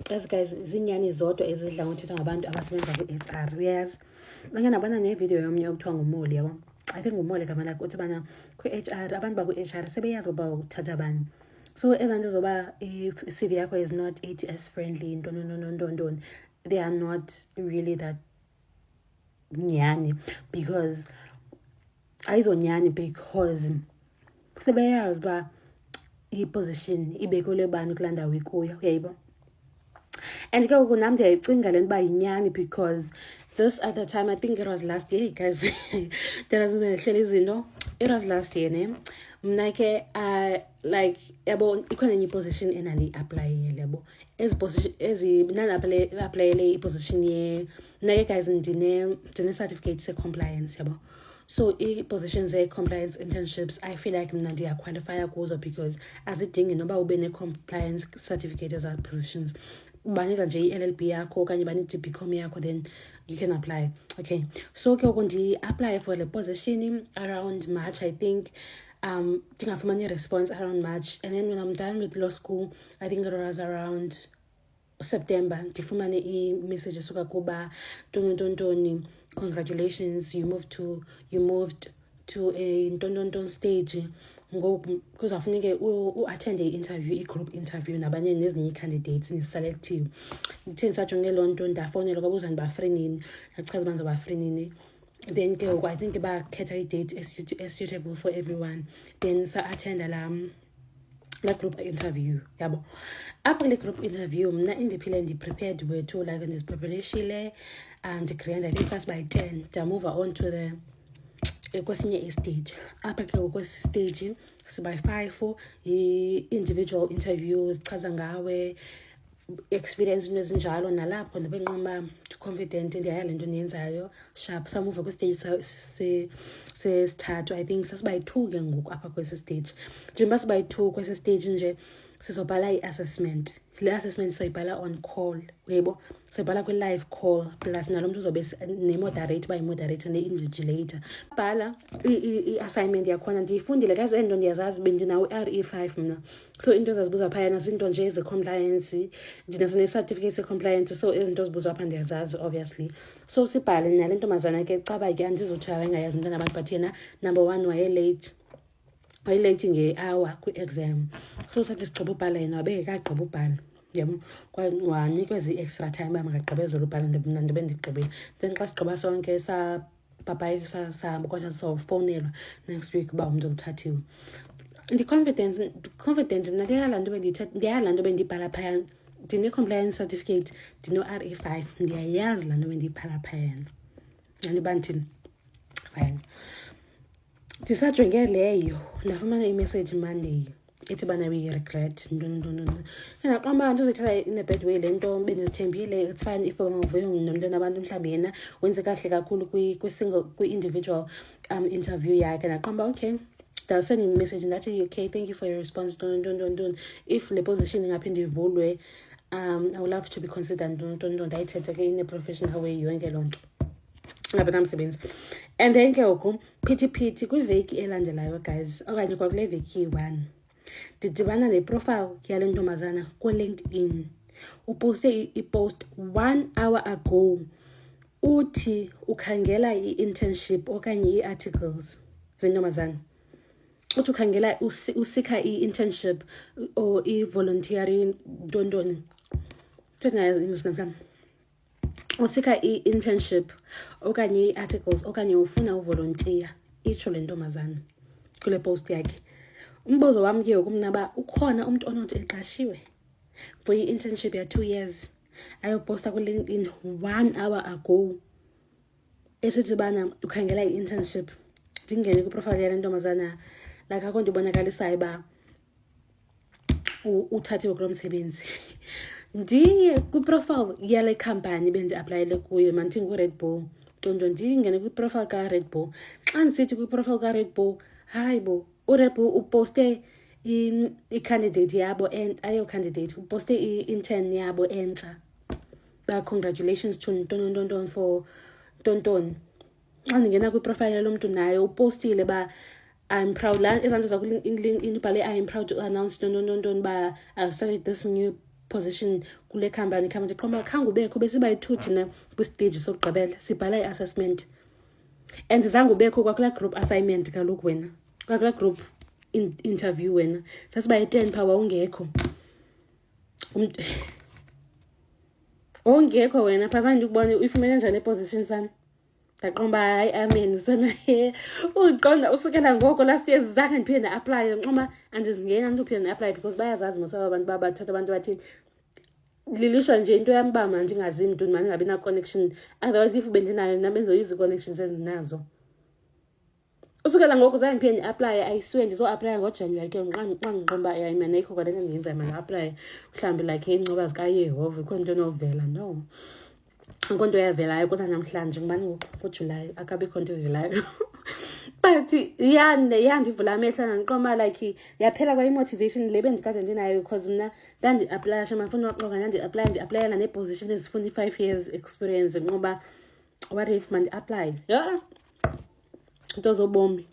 Yes guys, zinyani zodwa ezidla ngothethwa ngabantu abasebenza ku-HR. Uyazi bake nabona nevidiyo yomnye okuthiwa ngumoli, yabo. I think ngumoli gama lakhe, uthi bana ku-HR abantu baku-HR sebeyazi uba uthatha bani. So ezanto zoba i-CV yakho is not ATS friendly, ntoni, they are not really that nyani, because ayizonyani because sebeyazi uba i-position ibekelwe bani kulaa ndawo ikuyo, uyayibo. And ke ngoku nam ndiyayicinga le nto uba yinyani, because this other time, I think it was last year, guys. Ndirazihlele izinto. It was last year, ne? Mna ke like yabo ikhona enye iposition endandiyi-aplayele, yabo. Ndandiaplayele iposition ye mna ke guys ndine-certificate se-compliance, yabo. So i-positions ze-compliance internships, I feel like mna ndiyaqualifya kuzo because azidingi noba ube ne-compliance certificate eza positions. Banika nje i-LLB yakho okanye bane-DBCom yakho, then you can apply. Okay, so ke ngoku ndi-apply for the position around March, I think. Ndingafumani i-response around March, and then when I'm done with law school, I think it was around September, ndifumane i-message esuka kuba ntoni, congratulations, you moved to a ntoni stage. Ngoku kuzawufuneke u-attende i-interview, i-group interview nabanye nezinye ii-candidates niselective. Ndithe ndisajonge loo nto ndafowunelwa kwabuza ndiba-free nini, ndachaza uba ndizoba-free nini. Then ke ngoku I think bakhetha i-date suitable for everyone, then sa-attenda la group interview, yabo. Apha kule group interview mna indiphile ndi-prepared wethu, like ndizipreparishile, ndigree ndayifika by-10, ndamuva on to the kwesinye istage. Apha ke kwesi stage sibayi-5 i-individual interviews, chaza ngawe, experience into ezinjalo. Nalapho ndabe nqoma confident ndiyaya le nto ndiyenzayo sharp. Samuva kwistage sesithathu, I think sasibayi-2 ke ngoku apha kwesi stage. Njengoba sibayi-2 kwesi stage nje sizobhala i-assessment. Le assessment soyibhala on call, uyebo, soyibhala kwi-live call, plus nalo mntu uzobe ne-moderate, uba yi-moderator ne-invigilator. Bhala i-assignment yakhona ndiyifundile, kazi ezi nto ndiyazazi, bendinawo i-RE5 mna. So into ezazibuza phayana zinto nje ze-compliance, ndinazo ne-certificate se-compliance, so ezi nto zibuzwa apha ndiyazazi obviously. So sibhale nale ntombazana ke caba ke andizothi wayengayazi into nabantu, but yena number 1 wayelate nge-hour kwi-exam. So sathi sigqiba ubhala, yena wabengekagqiba ubhala, yabo, wanikwa zi-extra time uba makagqibezele ubhala, mna ndibe ndigqibile. Then xa sigqiba sonke sapapayika sahamba kodwa sizawufowunelwa next week uba umntu uthathiwe. Ndi-confident mna ndiyayazi laa nto bendiyibhala phayana. Ndine-compliance certificate, ndino-RE5, ndiyayazi laa nto bendiyibhala phayana. Andiba ndithini? Fine. Ndisajonge leyo ndafumana imessage Monday ethi bana we regret ntoni. Ndaqamba ndizothatha in a bad way le nto, bendizithembile. It's fine if bangavuyo nomntu nabantu, mhlawumbi yena wenze kahle kakhulu kwi-individual interview yakhe. Ndaqamba okay, ndasend imessage ndathi okay, thank you for your response, ntoni. If le position ingaphinde ivulwe, I would love to be considered, ntoni. Ndayithetha ke in a professional way yonke loo nto. Namsebenzi. And then ke ngoku phithi kwiveki elandelayo, guys, okanye kwakule veki yi-1, ndidibana neprofile yale ntombazana ku-LinkedIn. Uposte i-post 1 hour ago, uthi ukhangela i-internship okanye i-articles. Le ntombazana uthi ukhangela, usika i-internship or i-voluntary ntoni. Thengayazi English namhlanje. Usika i-internship okanye i-articles okanye ufuna uvolontiya, itsho le ntombazana kule post yakhe. Umbuzo wam ke ngoku uba ukhona umntu onothi eqashiwe for i-internship ya-2 years ayoposta ku-LinkedIn 1 hour ago esithi bana ukhangela i-internship. Ndingene kwiprofile yale ntombazana, like akho nto ibonakalisayo uba uthathiwe kulo msebenzi. Ndiye kwiprofile yale khampani bendi-aplayele kuyo, mandithi ngu-Red Bull, ntoni. Ndingene kwiprofile ka-Red Bull. Xa ndisithi kwiprofile ka-Red Bull, hayi bo, u-Red Bull uposte i-candidate yabo, and ayo candidate uposte i-intern yabo entsha. Congratulations to ntoni for ntoni. Xa ndingena kwiprofile yalo mntu naye upostile ba I'm proud, ezaa nto zaku-LinkedIn ubhale I am proud to announce ntoni ba I've started this new position kule company ndiqomba khange ubekho besiba yi-2 thina kwistage sokugqibela sibhala i-assessment and zange ubekho kwakulaa group assignment kaloku wena kwakulaa group interview wena sasiba yi-10 phaa wawungekho wawungekho wena phaa zange ndikubone uyifumene njani position sana ndaqomba hayi amen sana uziqonda usukela ngoko last year zange ndiphinde nda-aplaye nqoma andizingena ndiphinde nda-aplaye because bayazazi mosaba abantu babathatha abantu bathini lilishwa nje into yam uba mandingazi mntu mandingabi na-connection otherwise if bendinayo nabenzoyuza ii-connections ezinazo usukela ngoku zange ndiphinde ndi-aplaye ayiswe ndizo-aplaya ngojanuwari ke xa ndiqomba yayimana ikho kwale nto ndiyenzayo manda-aplaye mhlawumbi like iinceba zikayehova ikho nto enovela no akho nto yavelayo kodwa namhlanje ngubani ngoku kujulayi akabikho nto evelayo but yandivula amehlo nandiqoma like yaphela kwayi-motivation le bendikade ndinayo because mna ndandi-aplaya shamafuna waxoka ndi-aplayela nee-position ezifuna i-5 years experience nqoba what if mandi-aplaye nto zobomi